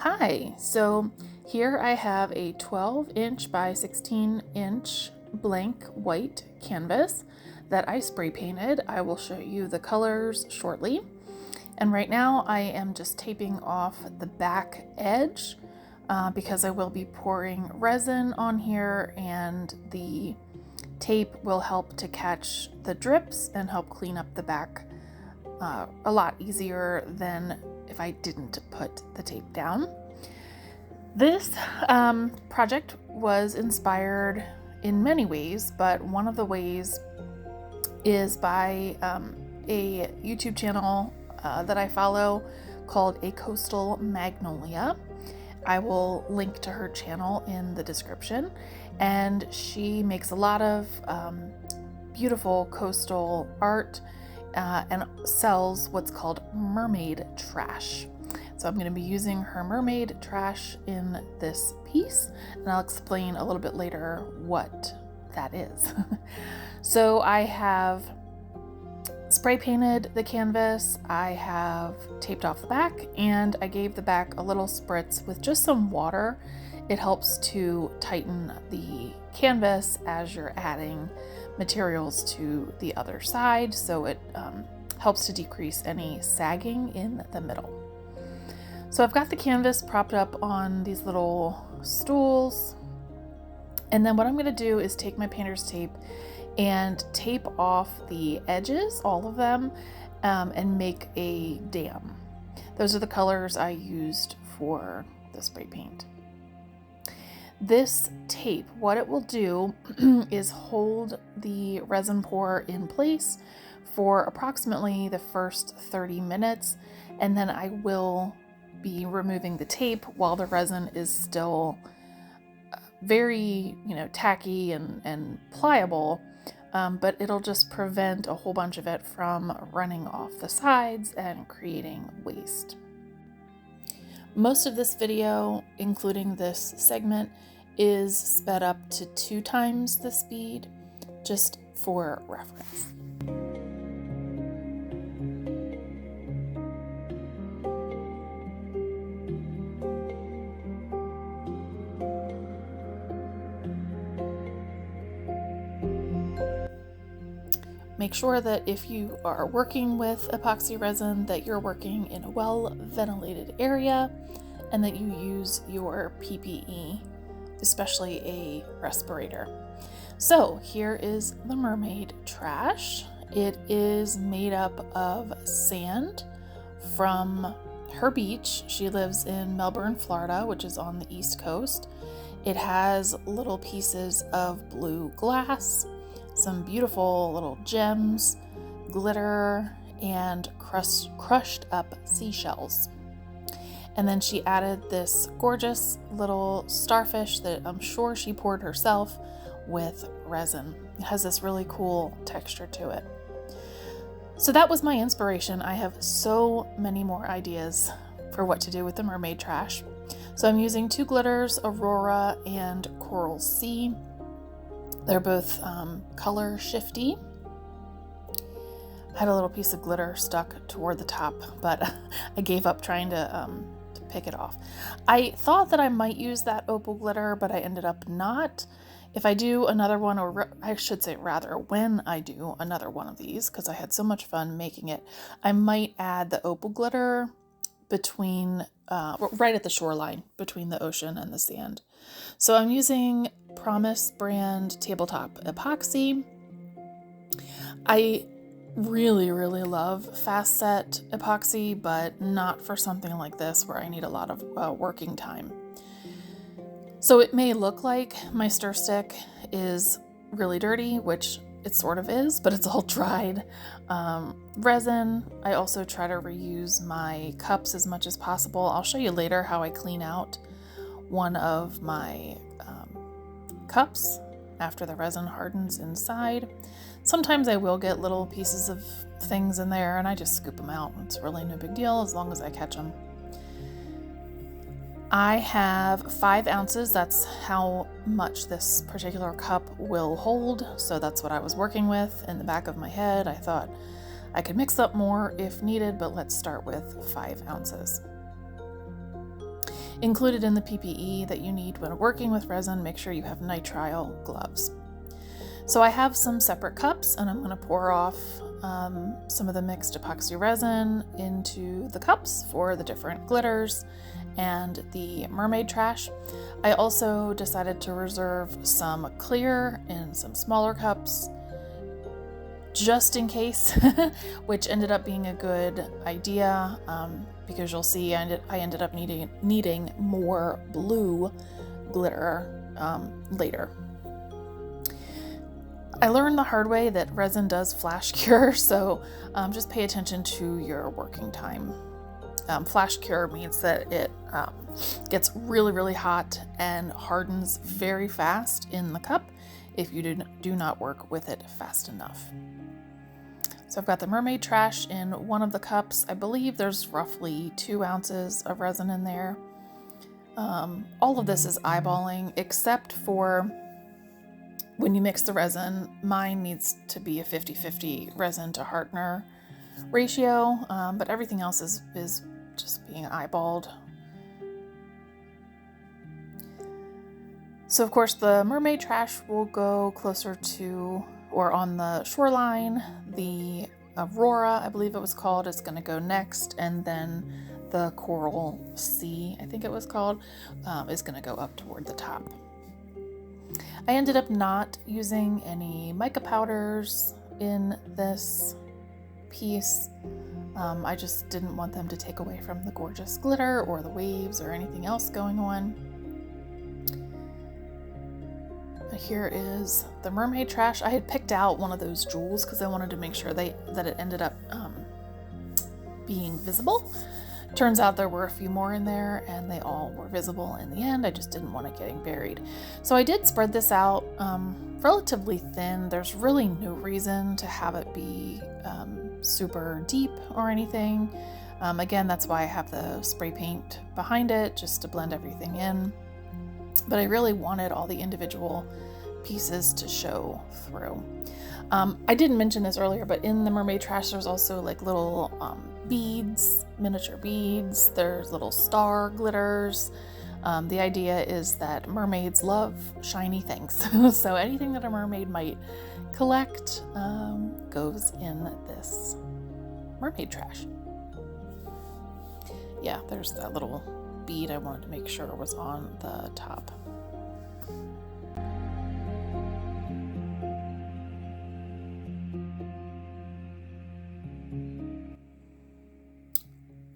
Hi, so here I have a 12-inch by 16-inch blank white canvas that I spray painted. I will show you the colors shortly. And right now I am just taping off the back edge because I will be pouring resin on here, and the tape will help to catch the drips and help clean up the back a lot easier than if I didn't put the tape down. This project was inspired in many ways, but one of the ways is by a YouTube channel that I follow called A Coastal Magnolia. I will link to her channel in the description, and she makes a lot of beautiful coastal art and sells what's called Mermaid Trash. So I'm going to be using her Mermaid Trash in this piece, and I'll explain a little bit later what that is. So I have spray painted the canvas, I have taped off the back, and I gave the back a little spritz with just some water. It helps to tighten the canvas as you're adding materials to the other side, so it helps to decrease any sagging in the middle. So I've got the canvas propped up on these little stools, and then what I'm going to do is take my painter's tape and tape off the edges, all of them, and make a dam. Those are the colors I used for the spray paint. This tape, what it will do is hold the resin pour in place for approximately the first 30 minutes, and then I will be removing the tape while the resin is still very, tacky and pliable, but it'll just prevent a whole bunch of it from running off the sides and creating waste. Most of this video, including this segment, is sped up to 2 times the speed, just for reference. Make sure that if you are working with epoxy resin that you're working in a well-ventilated area and that you use your PPE, especially a respirator. So here is the Mermaid Trash. It is made up of sand from her beach. She lives in Melbourne, Florida, which is on the East Coast. It has little pieces of blue glass, some beautiful little gems, glitter, and crushed up seashells. And then she added this gorgeous little starfish that I'm sure she poured herself with resin. It has this really cool texture to it. So that was my inspiration. I have so many more ideas for what to do with the Mermaid Trash. So I'm using 2 glitters, Aurora and Coral Sea. They're both color shifty. I had a little piece of glitter stuck toward the top, but I gave up trying to pick it off. I thought that I might use that opal glitter, but I ended up not. If I do another one, or I should say rather, when I do another one of these, because I had so much fun making it, I might add the opal glitter between, right at the shoreline, between the ocean and the sand. So I'm using Promise brand tabletop epoxy. I really love fast set epoxy, but not for something like this where I need a lot of working time. So it may look like my stir stick is really dirty, which it sort of is, but it's all dried resin. I also try to reuse my cups as much as possible. I'll show you later how I clean out one of my cups after the resin hardens inside. Sometimes I will get little pieces of things in there and I just scoop them out. It's really no big deal as long as I catch them. I have 5 ounces. That's how much this particular cup will hold. So that's what I was working with in the back of my head. I thought I could mix up more if needed, but let's start with 5 ounces. Included in the PPE that you need when working with resin, make sure you have nitrile gloves. So I have some separate cups, and I'm going to pour off some of the mixed epoxy resin into the cups for the different glitters and the Mermaid Trash. I also decided to reserve some clear in some smaller cups just in case, which ended up being a good idea because you'll see I ended up needing more blue glitter later. I learned the hard way that resin does flash cure, so just pay attention to your working time. Flash cure means that it gets really, really hot and hardens very fast in the cup if you do not work with it fast enough. So I've got the Mermaid Trash in one of the cups. I believe there's roughly 2 ounces of resin in there. All of this is eyeballing, except for when you mix the resin. Mine needs to be a 50-50 resin to hardener ratio, but everything else is just being eyeballed. So of course the Mermaid Trash will go closer to, or on the shoreline. The Aurora, I believe it was called, is going to go next, and then the Coral Sea, I think it was called, is going to go up toward the top. I ended up not using any mica powders in this piece. I just didn't want them to take away from the gorgeous glitter or the waves or anything else going on. Here is the Mermaid Trash. I had picked out one of those jewels because I wanted to make sure that it ended up being visible. Turns out there were a few more in there and they all were visible in the end. I just didn't want it getting buried. So I did spread this out relatively thin. There's really no reason to have it be super deep or anything. Again, that's why I have the spray paint behind it, just to blend everything in. But I really wanted all the individual pieces to show through. I didn't mention this earlier, but in the Mermaid Trash there's also like little beads, miniature beads. There's little star glitters. The idea is that mermaids love shiny things. So anything that a mermaid might collect goes in this Mermaid Trash. Yeah, there's that little bead I wanted to make sure was on the top.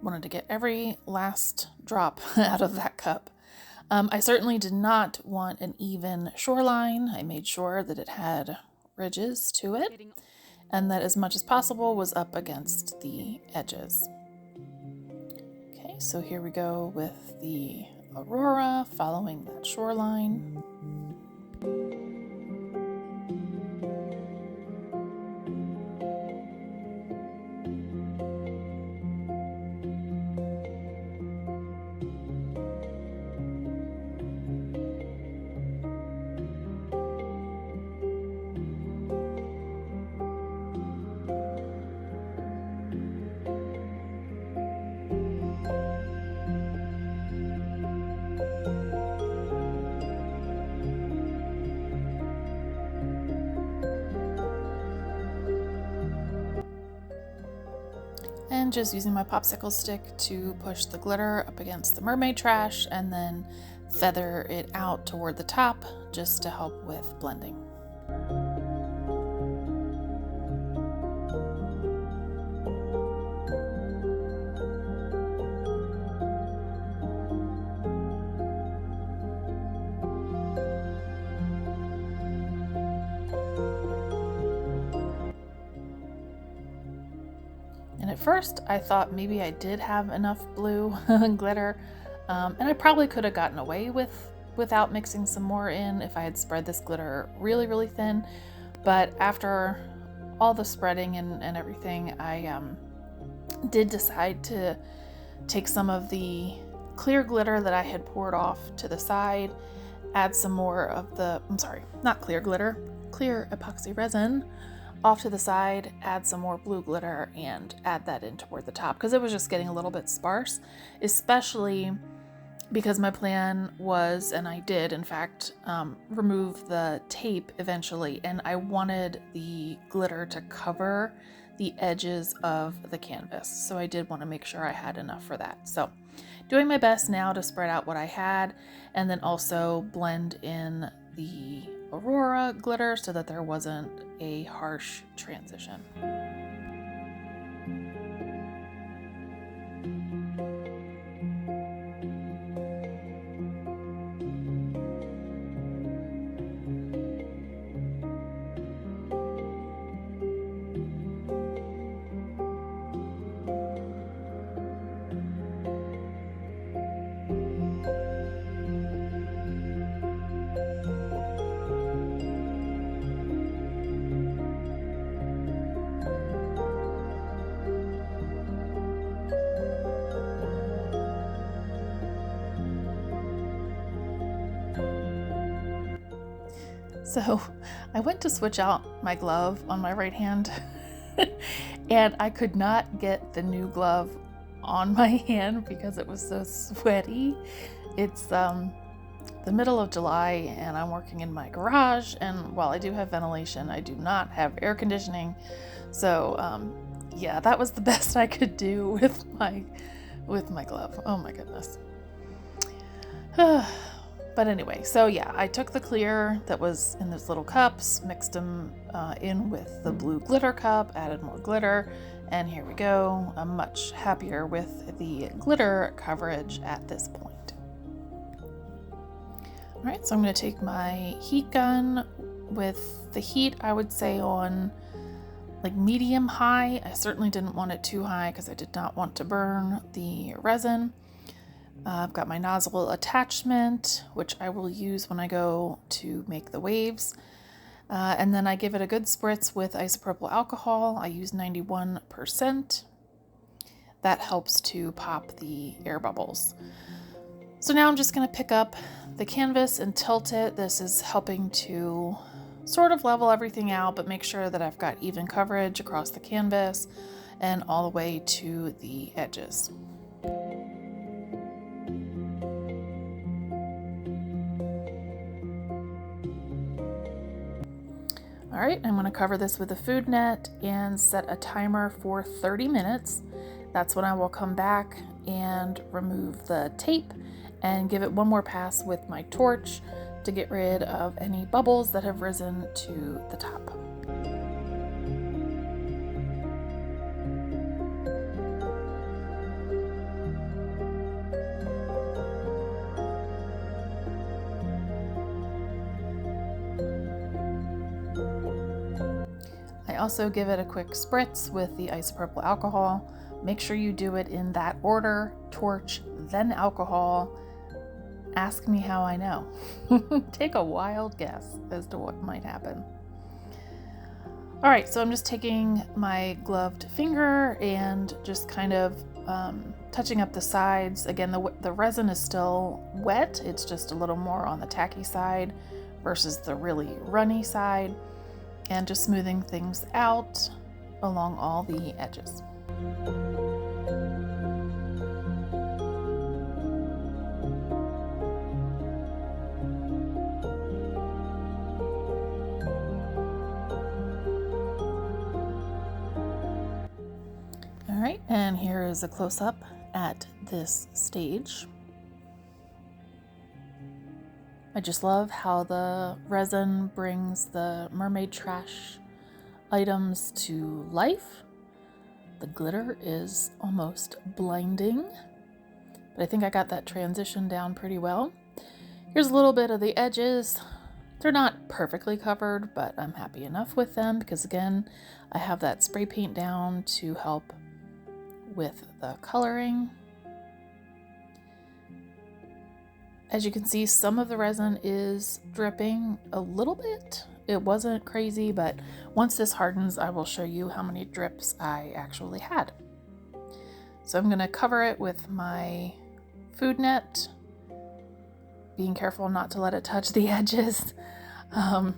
Wanted to get every last drop out of that cup. I certainly did not want an even shoreline. I made sure that it had ridges to it and that as much as possible was up against the edges. Okay, so here we go with the Aurora following that shoreline. And just using my popsicle stick to push the glitter up against the Mermaid Trash and then feather it out toward the top just to help with blending. And at first I thought maybe I did have enough blue glitter, and I probably could have gotten away without mixing some more in if I had spread this glitter really, really thin. But after all the spreading and everything, I did decide to take some of the clear glitter that I had poured off to the side, add some more of the, not clear glitter, clear epoxy resin off to the side, add some more blue glitter and add that in toward the top because it was just getting a little bit sparse, especially because my plan was, and I did in fact, remove the tape eventually, and I wanted the glitter to cover the edges of the canvas. So I did want to make sure I had enough for that. So doing my best now to spread out what I had, and then also blend in the Aurora glitter so that there wasn't a harsh transition. So I went to switch out my glove on my right hand and I could not get the new glove on my hand because it was so sweaty. It's the middle of July and I'm working in my garage, and while I do have ventilation, I do not have air conditioning. So yeah, that was the best I could do with my glove. Oh my goodness. But anyway, so yeah, I took the clear that was in those little cups, mixed them in with the blue glitter cup, added more glitter, and here we go. I'm much happier with the glitter coverage at this point. All right, so I'm going to take my heat gun with the heat, I would say, on like medium high. I certainly didn't want it too high because I did not want to burn the resin. I've got my nozzle attachment, which I will use when I go to make the waves. And then I give it a good spritz with isopropyl alcohol. I use 91%. That helps to pop the air bubbles. So now I'm just going to pick up the canvas and tilt it. This is helping to sort of level everything out, but make sure that I've got even coverage across the canvas and all the way to the edges. All right, I'm going to cover this with a food net and set a timer for 30 minutes. That's when I will come back and remove the tape and give it one more pass with my torch to get rid of any bubbles that have risen to the top. I also give it a quick spritz with the isopropyl alcohol. Make sure you do it in that order: torch, then alcohol. Ask me how I know. Take a wild guess as to what might happen. All right, so I'm just taking my gloved finger and just kind of touching up the sides. Again, the resin is still wet. It's just a little more on the tacky side versus the really runny side. And just smoothing things out along all the edges. All right, and here is a close-up at this stage. I just love how the resin brings the Mermaid Trash items to life. The glitter is almost blinding, but I think I got that transition down pretty well. Here's a little bit of the edges. They're not perfectly covered, but I'm happy enough with them because, again, I have that spray paint down to help with the coloring. As you can see, some of the resin is dripping a little bit. It wasn't crazy, but once this hardens, I will show you how many drips I actually had. So I'm going to cover it with my food net, being careful not to let it touch the edges. And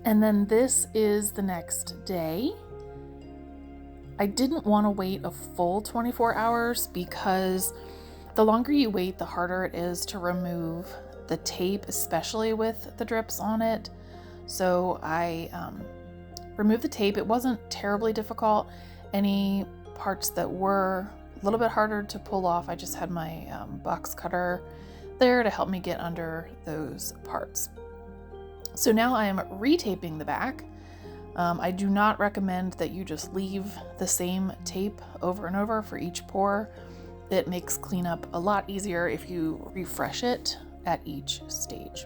then this is the next day. I didn't want to wait a full 24 hours because The longer you wait, the harder it is to remove the tape, especially with the drips on it. So I removed the tape. It wasn't terribly difficult. Any parts that were a little bit harder to pull off, I just had my box cutter there to help me get under those parts. So now I am retaping the back. I do not recommend that you just leave the same tape over and over for each pour. It makes cleanup a lot easier if you refresh it at each stage.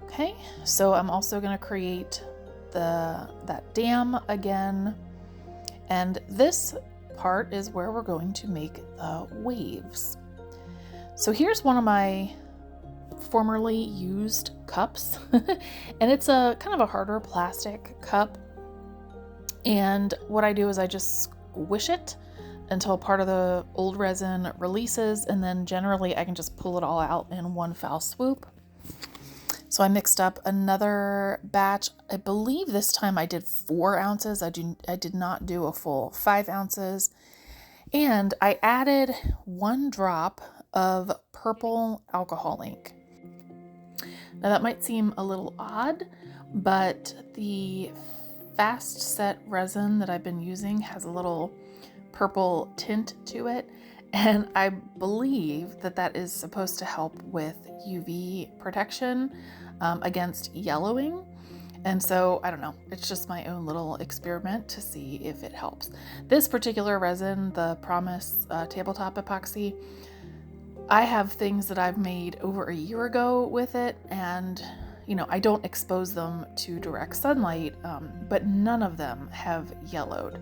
Okay, so I'm also going to create that dam again, and this part is where we're going to make the waves. So here's one of my formerly used cups, and it's a kind of a harder plastic cup, and what I do is I just squish it until part of the old resin releases, and then generally I can just pull it all out in one foul swoop. So I mixed up another batch. I believe this time I did 4 ounces. I did not do a full 5 ounces. And I added 1 drop of purple alcohol ink. Now that might seem a little odd, but the fast set resin that I've been using has a little purple tint to it, and I believe that is supposed to help with UV protection against yellowing. And so I don't know, it's just my own little experiment to see if it helps. This particular resin, the Promise tabletop epoxy, I have things that I've made over a year ago with it, and I don't expose them to direct sunlight, but none of them have yellowed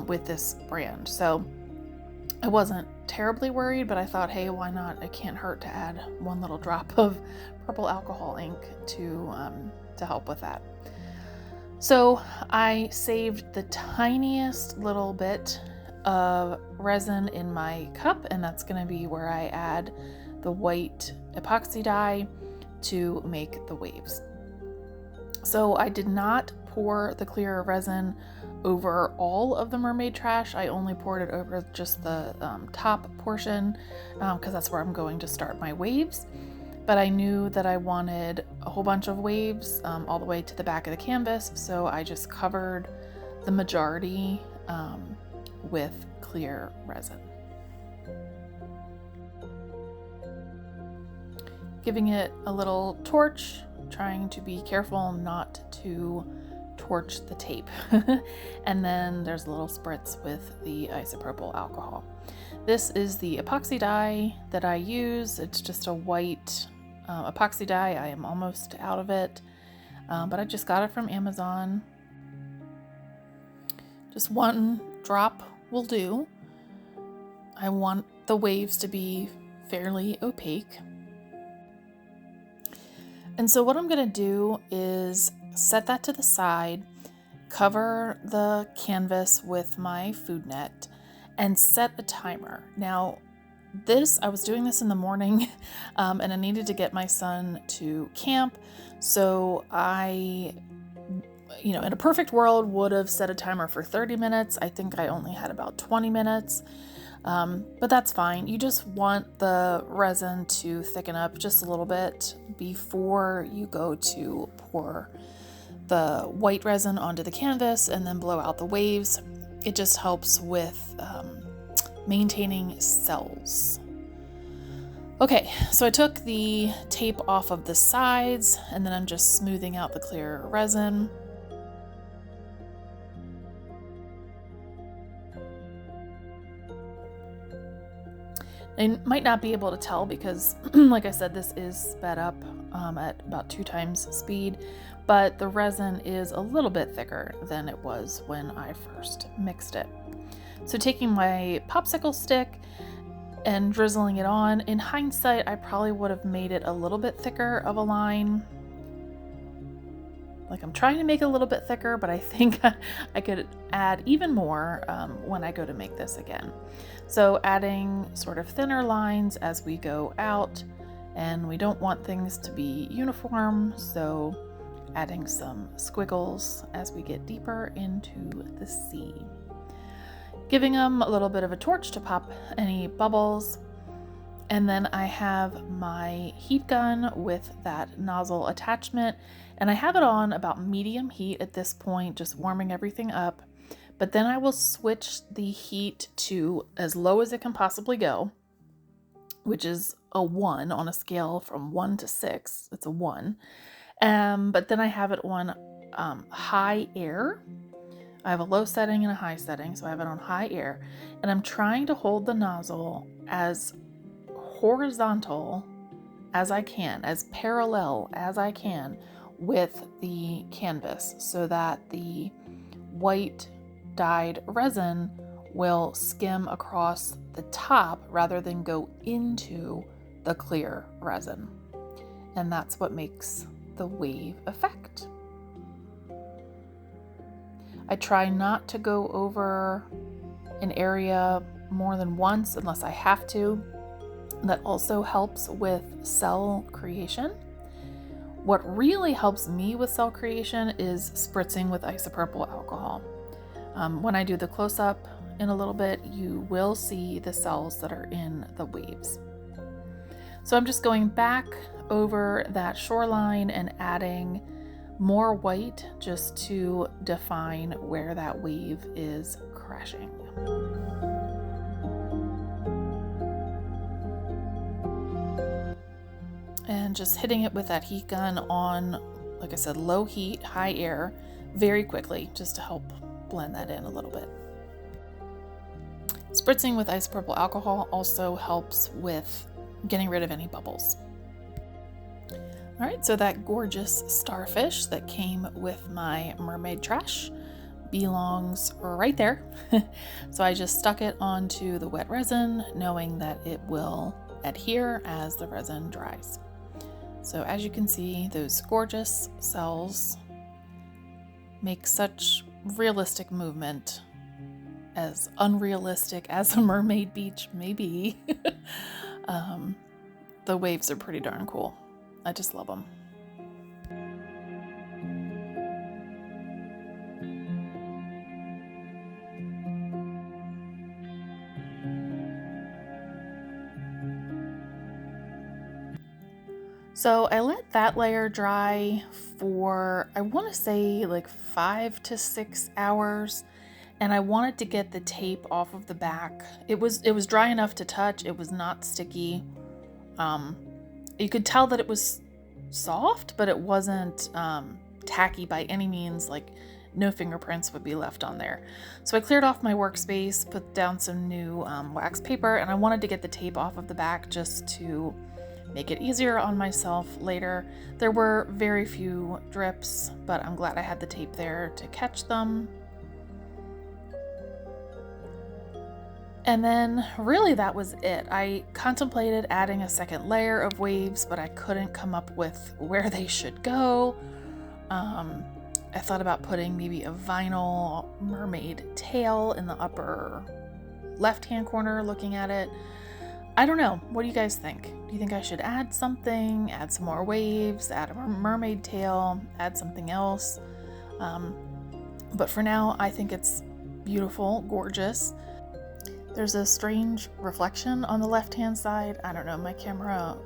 with this brand. So I wasn't terribly worried, but I thought, hey, why not? It can't hurt to add 1 little drop of purple alcohol ink to help with that. So I saved the tiniest little bit of resin in my cup, and that's going to be where I add the white epoxy dye to make the waves. So I did not pour the clear resin over all of the Mermaid Trash. I only poured it over just the top portion because that's where I'm going to start my waves. But I knew that I wanted a whole bunch of waves all the way to the back of the canvas, so I just covered the majority with clear resin. Giving it a little torch, trying to be careful not to torch the tape. And then there's a little spritz with the isopropyl alcohol. This is the epoxy dye that I use. It's just a white epoxy dye. I am almost out of it, but I just got it from Amazon. Just 1 drop will do. I want the waves to be fairly opaque. And so what I'm going to do is set that to the side, cover the canvas with my food net, and set a timer. Now, I was doing this in the morning, and I needed to get my son to camp, so I, in a perfect world, would have set a timer for 30 minutes. I think I only had about 20 minutes. But that's fine. You just want the resin to thicken up just a little bit before you go to pour the white resin onto the canvas and then blow out the waves. It just helps with maintaining cells. Okay, so I took the tape off of the sides, and then I'm just smoothing out the clear resin. I might not be able to tell because, like I said, this is sped up at about 2 times speed, but the resin is a little bit thicker than it was when I first mixed it. So taking my popsicle stick and drizzling it on, in hindsight, I probably would have made it a little bit thicker of a line. Like, I'm trying to make it a little bit thicker, but I think I could add even more when I go to make this again. So adding sort of thinner lines as we go out, and we don't want things to be uniform, so adding some squiggles as we get deeper into the sea. giving them a little bit of a torch to pop any bubbles. And then I have my heat gun with that nozzle attachment, and I have it on about medium heat at this point, just warming everything up. But then I will switch the heat to as low as it can possibly go, which is a 1 on a scale from 1 to 6. It's a 1. But then I have it on high air. I have a low setting and a high setting, so I have it on high air. And I'm trying to hold the nozzle as horizontal as I can, as parallel as I can with the canvas, so that the white dyed resin will skim across the top rather than go into the clear resin. And that's what makes the wave effect. I try not to go over an area more than once unless I have to. That also helps with cell creation. What really helps me with cell creation is spritzing with isopropyl alcohol. When I do the close-up in a little bit, you will see the cells that are in the waves. So I'm just going back over that shoreline and adding more white just to define where that wave is crashing. And just hitting it with that heat gun on, like I said, low heat, high air, very quickly, just to help blend that in a little bit. Spritzing with isopropyl alcohol also helps with getting rid of any bubbles. All right, so that gorgeous starfish that came with my Mermaid Trash belongs right there. So I just stuck it onto the wet resin, knowing that it will adhere as the resin dries. So as you can see, those gorgeous cells make such realistic movement, as unrealistic as a mermaid beach may be. The waves are pretty darn cool. I just love them. So I let that layer dry for, I want to say like 5 to 6 hours, and I wanted to get the tape off of the back. It was dry enough to touch. It was not sticky. You could tell that it was soft, but it wasn't tacky by any means. Like, no fingerprints would be left on there. So I cleared off my workspace, put down some new wax paper, and I wanted to get the tape off of the back just to make it easier on myself later. There were very few drips, but I'm glad I had the tape there to catch them. And then really that was it. I contemplated adding a second layer of waves, but I couldn't come up with where they should go. I thought about putting maybe a vinyl mermaid tail in the upper left-hand corner looking at it. I don't know. What do you guys think? Do you think I should add something, add some more waves, add a mermaid tail, add something else? But for now, I think it's beautiful, gorgeous. There's a strange reflection on the left-hand side. I don't know, my camera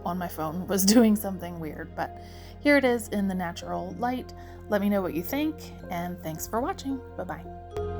on my phone was doing something weird, but here it is in the natural light. Let me know what you think, and thanks for watching. Bye-bye.